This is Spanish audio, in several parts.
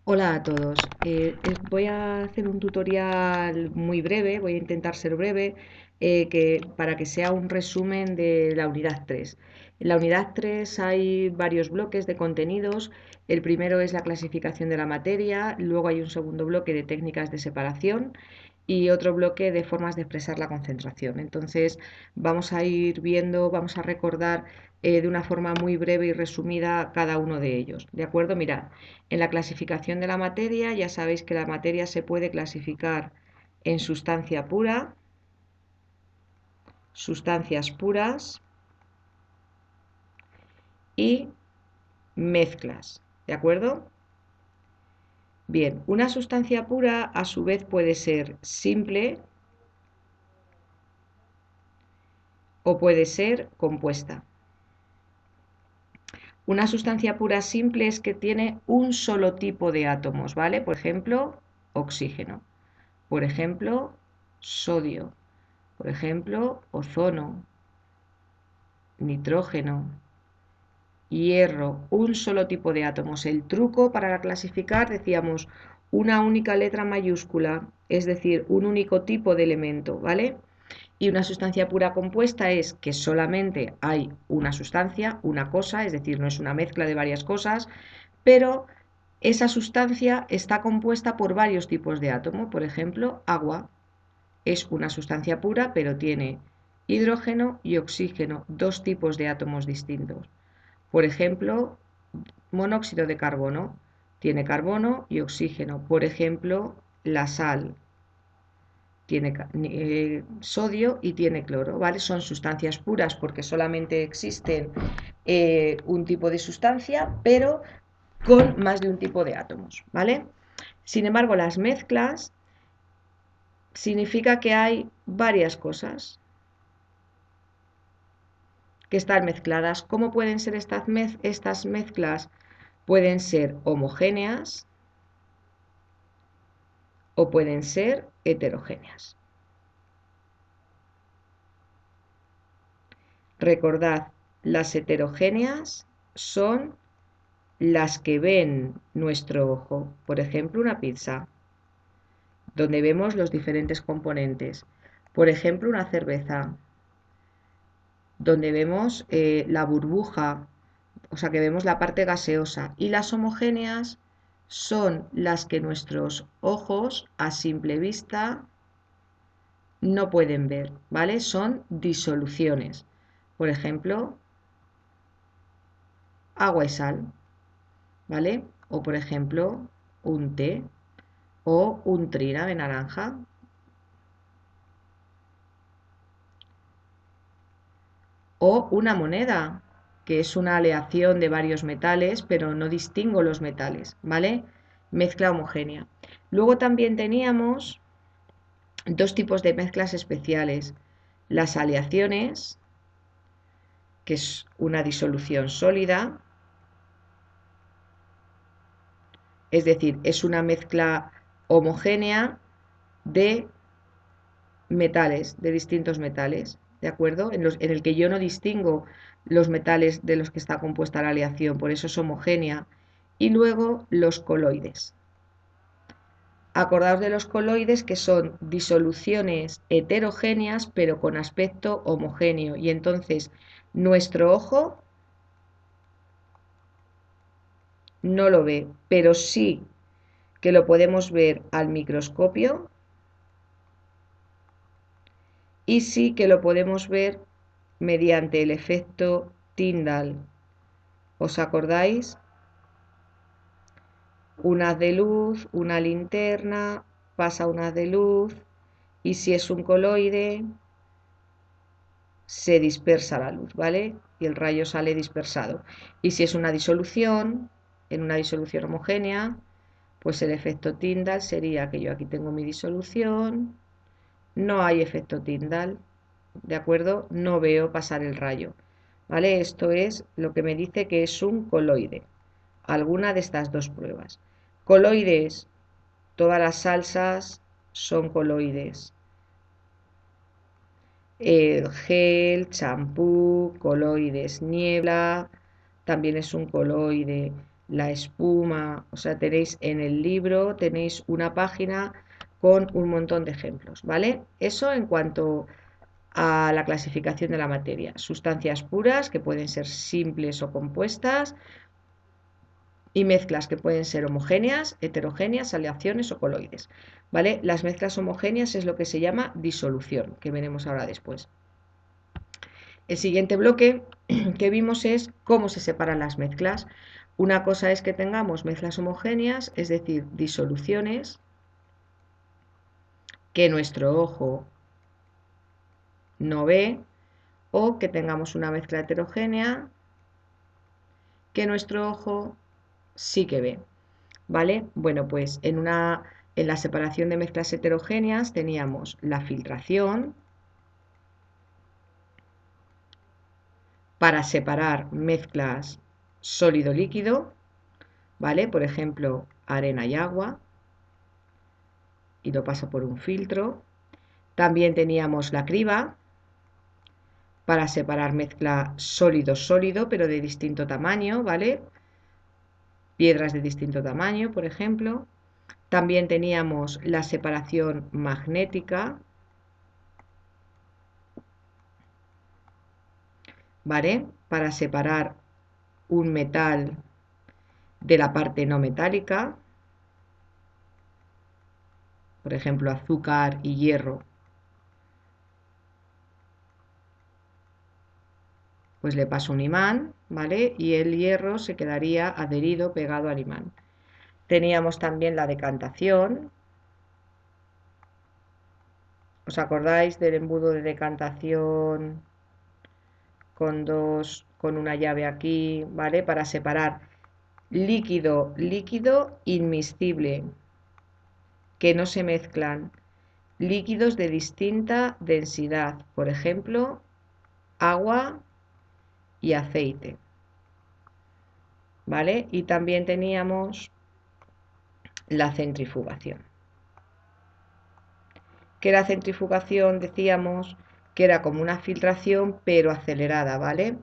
Hola a todos. Voy a hacer un tutorial muy breve, voy a intentar ser breve, para que sea un resumen de la unidad 3. En la unidad 3 hay varios bloques de contenidos. El primero es la clasificación de la materia, luego hay un segundo bloque de técnicas de separación y otro bloque de formas de expresar la concentración. Entonces vamos a ir viendo, vamos a recordar de una forma muy breve y resumida cada uno de ellos. ¿De acuerdo? Mirad. En la clasificación de la materia, ya sabéis que la materia se puede clasificar en sustancia pura, sustancias puras y mezclas. ¿De acuerdo? Bien, una sustancia pura a su vez puede ser simple o puede ser compuesta. Una sustancia pura simple es que tiene un solo tipo de átomos, ¿vale? Por ejemplo, oxígeno. Por ejemplo, sodio. Por ejemplo, ozono, nitrógeno, hierro, un solo tipo de átomos. El truco para clasificar, decíamos, una única letra mayúscula, es decir, un único tipo de elemento, ¿vale? Y una sustancia pura compuesta es que solamente hay una sustancia, una cosa, es decir, no es una mezcla de varias cosas, pero esa sustancia está compuesta por varios tipos de átomo. Por ejemplo, agua es una sustancia pura, pero tiene hidrógeno y oxígeno, dos tipos de átomos distintos. Por ejemplo, monóxido de carbono tiene carbono y oxígeno. Por ejemplo, la sal tiene sodio y tiene cloro, ¿vale? Son sustancias puras porque solamente existen un tipo de sustancia, pero con más de un tipo de átomos, ¿vale? Sin embargo, las mezclas significa que hay varias cosas que están mezcladas. ¿Cómo pueden ser estas mezclas? Pueden ser homogéneas o pueden ser heterogéneas. Recordad, las heterogéneas son las que ven nuestro ojo. Por ejemplo, una pizza, donde vemos los diferentes componentes. Por ejemplo, una cerveza, donde vemos la burbuja, o sea que vemos la parte gaseosa. Y las homogéneas son las que nuestros ojos a simple vista no pueden ver, ¿vale? Son disoluciones. Por ejemplo, agua y sal, ¿vale? O por ejemplo, un té o un trina de naranja. O una moneda, que es una aleación de varios metales, pero no distingo los metales, ¿vale? Mezcla homogénea. Luego también teníamos dos tipos de mezclas especiales. Las aleaciones, que es una disolución sólida, es decir, es una mezcla homogénea de metales, de distintos metales, ¿de acuerdo? En el que yo no distingo los metales de los que está compuesta la aleación, por eso es homogénea. Y luego los coloides. Acordaos de los coloides, que son disoluciones heterogéneas pero con aspecto homogéneo, y entonces nuestro ojo no lo ve, pero sí que lo podemos ver al microscopio y sí que lo podemos ver mediante el efecto Tyndall. ¿Os acordáis? Un haz de luz, una linterna, pasa un haz de luz y si es un coloide se dispersa la luz, ¿vale? Y el rayo sale dispersado. Y si es una disolución, en una disolución homogénea, pues el efecto Tyndall sería que yo aquí tengo mi disolución, no hay efecto Tyndall, ¿de acuerdo? No veo pasar el rayo, ¿vale? Esto es lo que me dice que es un coloide. Alguna de estas dos pruebas. Coloides, todas las salsas son coloides. El gel, champú, coloides. Niebla también es un coloide. la espuma, o sea, tenéis en el libro, tenéis una página con un montón de ejemplos, ¿vale? Eso en cuanto a la clasificación de la materia. Sustancias puras, que pueden ser simples o compuestas, y mezclas que pueden ser homogéneas, heterogéneas, aleaciones o coloides, ¿vale? Las mezclas homogéneas es lo que se llama disolución, que veremos ahora después. El siguiente bloque que vimos es cómo se separan las mezclas. Una cosa es que tengamos mezclas homogéneas, es decir, disoluciones que nuestro ojo no ve, o que tengamos una mezcla heterogénea que nuestro ojo sí que ve, ¿vale? Bueno, pues en la separación de mezclas heterogéneas teníamos la filtración para separar mezclas sólido-líquido, ¿vale? Por ejemplo, arena y agua, y lo paso por un filtro. También teníamos la criba para separar mezcla sólido-sólido, pero de distinto tamaño, ¿vale? Piedras de distinto tamaño, por ejemplo. También teníamos la separación magnética, ¿vale? Para separar un metal de la parte no metálica, por ejemplo, azúcar y hierro, pues le paso un imán, ¿vale? Y el hierro se quedaría adherido, pegado al imán. Teníamos también la decantación. ¿Os acordáis del embudo de decantación con una llave aquí, ¿vale? Para separar líquido, líquido inmiscible, que no se mezclan. Líquidos de distinta densidad, por ejemplo, agua y aceite, ¿vale? Y también teníamos la centrifugación. Que la centrifugación decíamos que era como una filtración pero acelerada, ¿vale?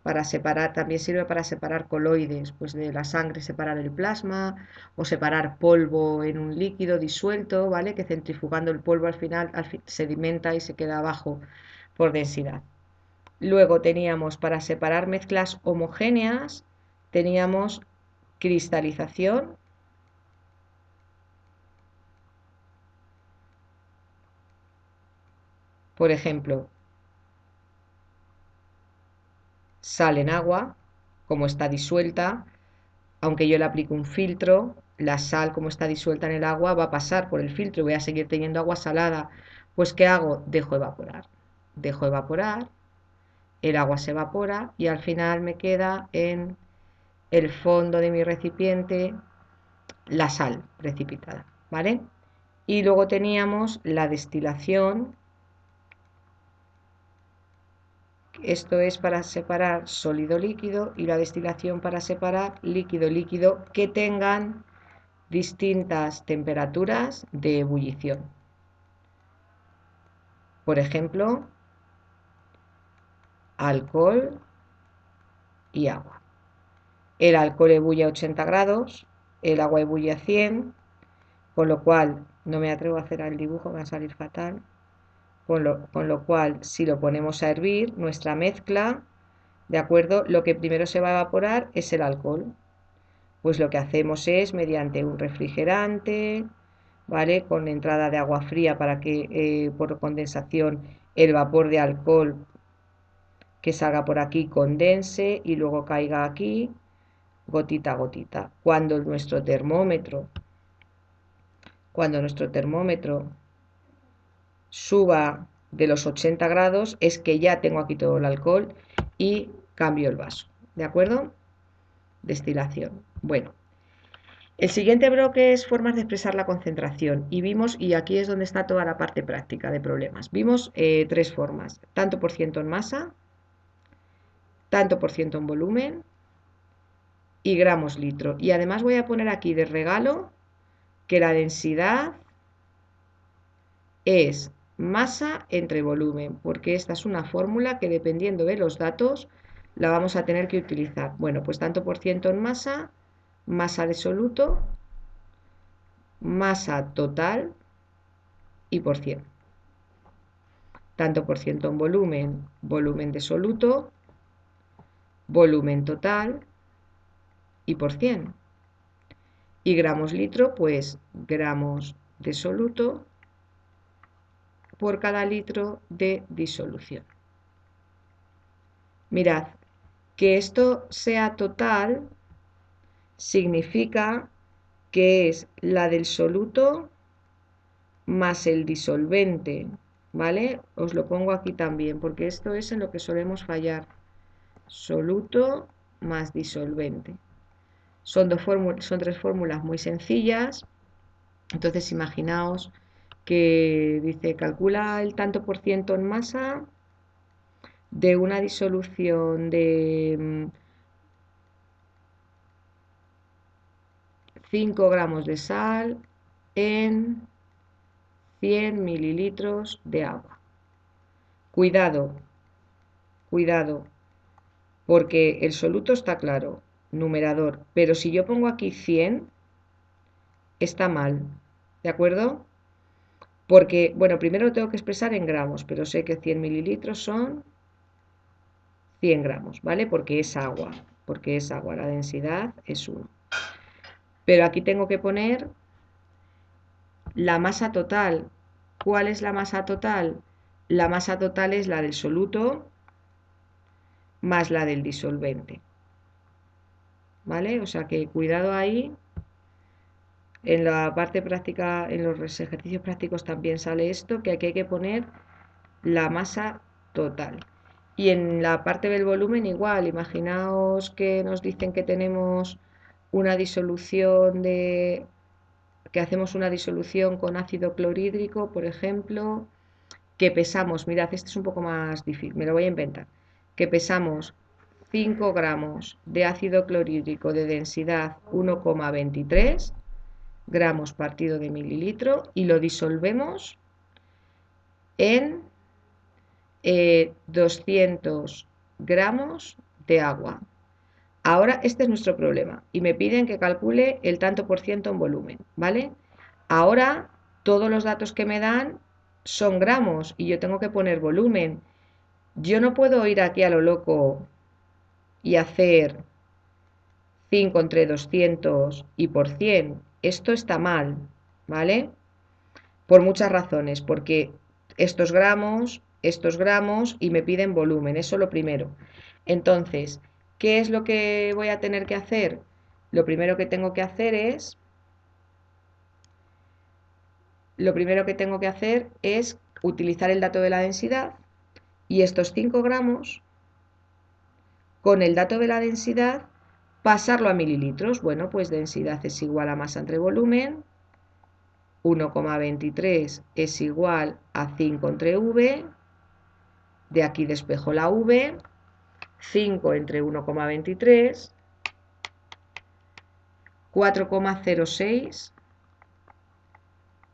Para separar, también sirve para separar coloides, pues de la sangre separar el plasma o separar polvo en un líquido disuelto, ¿vale? Que centrifugando el polvo al final sedimenta y se queda abajo por densidad. Luego teníamos para separar mezclas homogéneas, teníamos cristalización, por ejemplo, sal en agua, como está disuelta, aunque yo le aplique un filtro, la sal como está disuelta en el agua va a pasar por el filtro y voy a seguir teniendo agua salada. Pues ¿qué hago? Dejo evaporar. Dejo evaporar, el agua se evapora y al final me queda en el fondo de mi recipiente la sal precipitada, ¿vale? Y luego teníamos la destilación. Esto es para separar sólido-líquido, y la destilación para separar líquido-líquido que tengan distintas temperaturas de ebullición. Por ejemplo, alcohol y agua. El alcohol ebulle a 80 grados, el agua ebulle a 100, con lo cual no me atrevo a hacer el dibujo, va a salir fatal. Con lo cual, si lo ponemos a hervir, nuestra mezcla, ¿de acuerdo? Lo que primero se va a evaporar es el alcohol. Pues lo que hacemos es, mediante un refrigerante, ¿vale? Con entrada de agua fría para que por condensación el vapor de alcohol que salga por aquí condense y luego caiga aquí, gotita a gotita. Cuando nuestro termómetro suba de los 80 grados, es que ya tengo aquí todo el alcohol y cambio el vaso, ¿de acuerdo? Destilación. Bueno, el siguiente bloque es formas de expresar la concentración y aquí es donde está toda la parte práctica de problemas. Vimos tres formas, tanto por ciento en masa, tanto por ciento en volumen y gramos litro. Y además voy a poner aquí de regalo que la densidad es masa entre volumen, porque esta es una fórmula que dependiendo de los datos la vamos a tener que utilizar. Bueno, pues tanto por ciento en masa masa de soluto, masa total y por cien. Tanto por ciento en volumen, volumen de soluto, volumen total y por cien. Y gramos litro, pues gramos de soluto por cada litro de disolución. Mirad, que esto sea total significa que es la del soluto más el disolvente, ¿vale? Os lo pongo aquí también, porque esto es en lo que solemos fallar. Soluto más disolvente. Son tres fórmulas muy sencillas. Entonces imaginaos que dice calcula el tanto por ciento en masa de una disolución de 5 gramos de sal en 100 mililitros de agua. Cuidado, cuidado, porque el soluto está claro, numerador, pero si yo pongo aquí 100, está mal, ¿de acuerdo? Porque, bueno, primero lo tengo que expresar en gramos, pero sé que 100 mililitros son 100 gramos, ¿vale? Porque es agua, la densidad es 1. Pero aquí tengo que poner la masa total. ¿Cuál es la masa total? La masa total es la del soluto más la del disolvente, ¿vale? O sea que cuidado ahí. En la parte práctica, en los ejercicios prácticos también sale esto, que aquí hay que poner la masa total. Y en la parte del volumen igual, imaginaos que nos dicen que tenemos una disolución que hacemos una disolución con ácido clorhídrico, por ejemplo, que pesamos, mirad, este es un poco más difícil, me lo voy a inventar, que pesamos 5 gramos de ácido clorhídrico de densidad 1,23 gramos partido de mililitro y lo disolvemos en 200 gramos de agua. Ahora este es nuestro problema y me piden que calcule el tanto por ciento en volumen, ¿vale? Ahora todos los datos que me dan son gramos y yo tengo que poner volumen. Yo no puedo ir aquí a lo loco y hacer 5 entre 200 y por 100. Esto está mal, ¿vale? Por muchas razones, porque estos gramos y me piden volumen, eso lo primero. Entonces, ¿qué es lo que voy a tener que hacer? Lo primero que tengo que hacer es utilizar el dato de la densidad y estos 5 gramos con el dato de la densidad pasarlo a mililitros. Bueno, pues densidad es igual a masa entre volumen, 1,23 es igual a 5 entre V, de aquí despejo la V, 5 entre 1,23, 4,06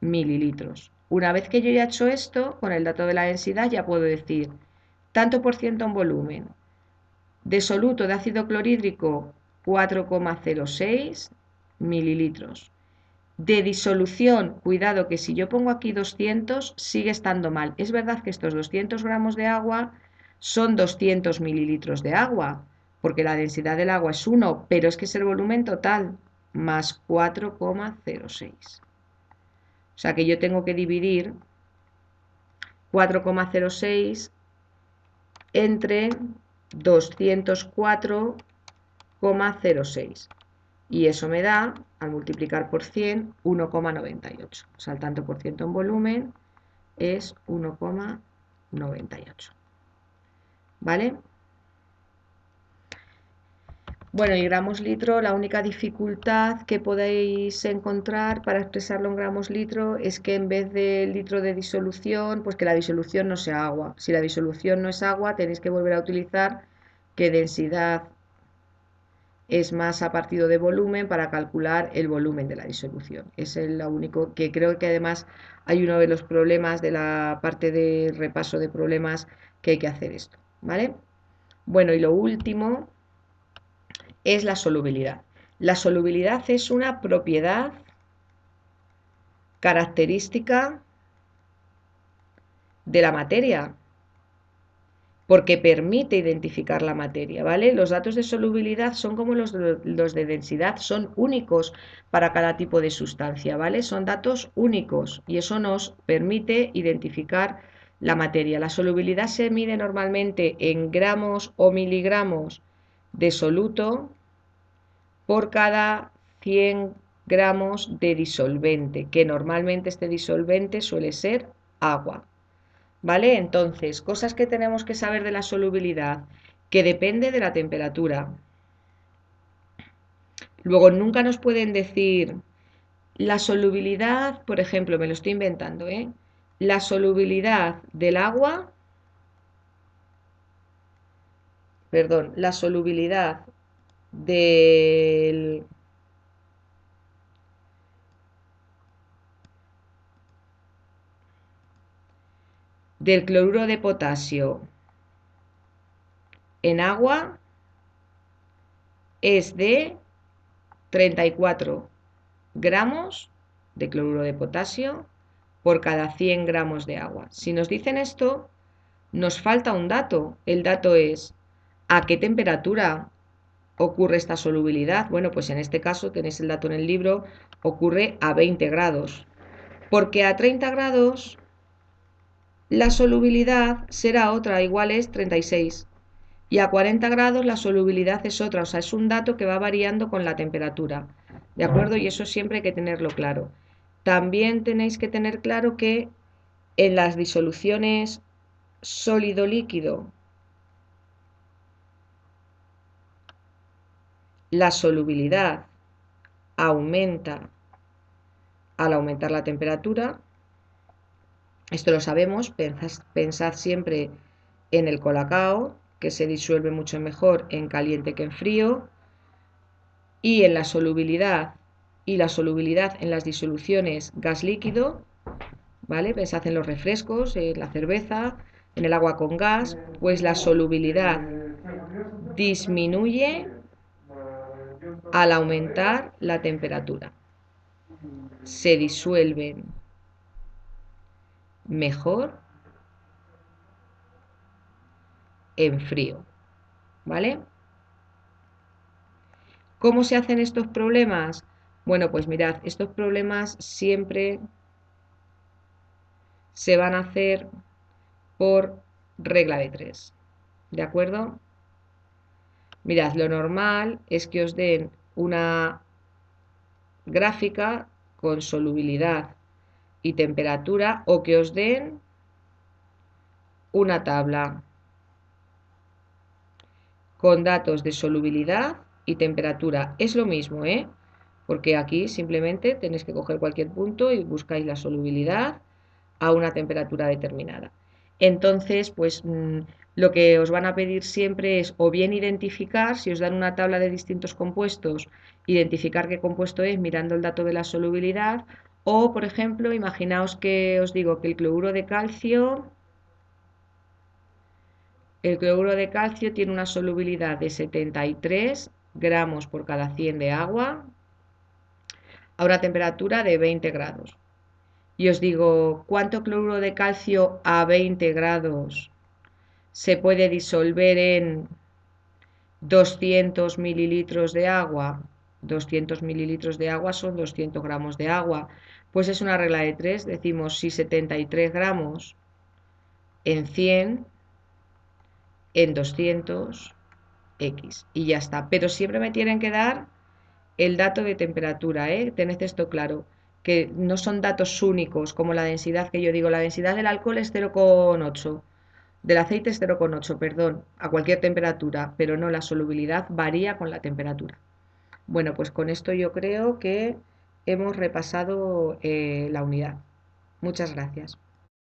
mililitros. Una vez que yo ya he hecho esto, con el dato de la densidad ya puedo decir tanto por ciento en volumen. De soluto de ácido clorhídrico, 4,06 mililitros. De disolución, cuidado que si yo pongo aquí 200 sigue estando mal. Es verdad que estos 200 gramos de agua son 200 mililitros de agua, porque la densidad del agua es 1, pero es que es el volumen total, más 4,06. O sea que yo tengo que dividir 4,06 entre 204,06. Y eso me da, al multiplicar por 100, 1,98. O sea, el tanto por ciento en volumen es 1,98. ¿Vale? Bueno, y gramos litro, la única dificultad que podéis encontrar para expresarlo en gramos litro es que en vez del litro de disolución, pues que la disolución no sea agua. Si la disolución no es agua, tenéis que volver a utilizar que densidad es masa partido de volumen para calcular el volumen de la disolución. Es lo único que creo que además hay uno de los problemas de la parte de repaso de problemas que hay que hacer esto, ¿vale? Bueno, y lo último es la solubilidad. La solubilidad es una propiedad característica de la materia, porque permite identificar la materia, ¿vale? Los datos de solubilidad son como los de densidad, son únicos para cada tipo de sustancia, ¿vale? Son datos únicos y eso nos permite identificar la materia. La solubilidad se mide normalmente en gramos o miligramos de soluto por cada 100 gramos de disolvente, que normalmente este disolvente suele ser agua. ¿Vale? Entonces, cosas que tenemos que saber de la solubilidad, que depende de la temperatura. Luego, nunca nos pueden decir la solubilidad, por ejemplo, me lo estoy inventando, ¿eh? La solubilidad del agua, perdón, la solubilidad del, del cloruro de potasio en agua es de 34 gramos de cloruro de potasio por cada 100 gramos de agua. Si nos dicen esto, nos falta un dato. El dato es ¿a qué temperatura ocurre esta solubilidad? Bueno, pues en este caso tenéis el dato en el libro, ocurre a 20 grados. Porque a 30 grados la solubilidad será otra, igual es 36. Y a 40 grados la solubilidad es otra, o sea, es un dato que va variando con la temperatura. ¿De acuerdo? Y eso siempre hay que tenerlo claro. También tenéis que tener claro que en las disoluciones sólido-líquido, la solubilidad aumenta al aumentar la temperatura. Esto lo sabemos, pensad siempre en el colacao, que se disuelve mucho mejor en caliente que en frío, y en la solubilidad en las disoluciones gas líquido, ¿vale? Pensad en los refrescos, en la cerveza, en el agua con gas, pues la solubilidad disminuye al aumentar la temperatura. Se disuelven mejor en frío, ¿vale? ¿Cómo se hacen estos problemas? Bueno, pues mirad, estos problemas siempre se van a hacer por regla de 3, ¿de acuerdo? Mirad, lo normal es que os den una gráfica con solubilidad y temperatura o que os den una tabla con datos de solubilidad y temperatura. Es lo mismo, ¿eh? Porque aquí simplemente tenéis que coger cualquier punto y buscáis la solubilidad a una temperatura determinada. Entonces, pues lo que os van a pedir siempre es o bien identificar, si os dan una tabla de distintos compuestos, identificar qué compuesto es mirando el dato de la solubilidad, o por ejemplo, imaginaos que os digo que el cloruro de calcio tiene una solubilidad de 73 gramos por cada 100 de agua a una temperatura de 20 grados. Y os digo, ¿cuánto cloruro de calcio a 20 grados se puede disolver en 200 mililitros de agua? 200 mililitros de agua son 200 gramos de agua. Pues es una regla de 3, decimos si 73 gramos en 100 en 200 X y ya está. Pero siempre me tienen que dar el dato de temperatura, ¿eh? Tened esto claro, que no son datos únicos como la densidad que yo digo. La densidad del alcohol es 0,8, del aceite es 0,8, perdón, a cualquier temperatura, pero no, la solubilidad varía con la temperatura. Bueno, pues con esto yo creo que hemos repasado la unidad. Muchas gracias.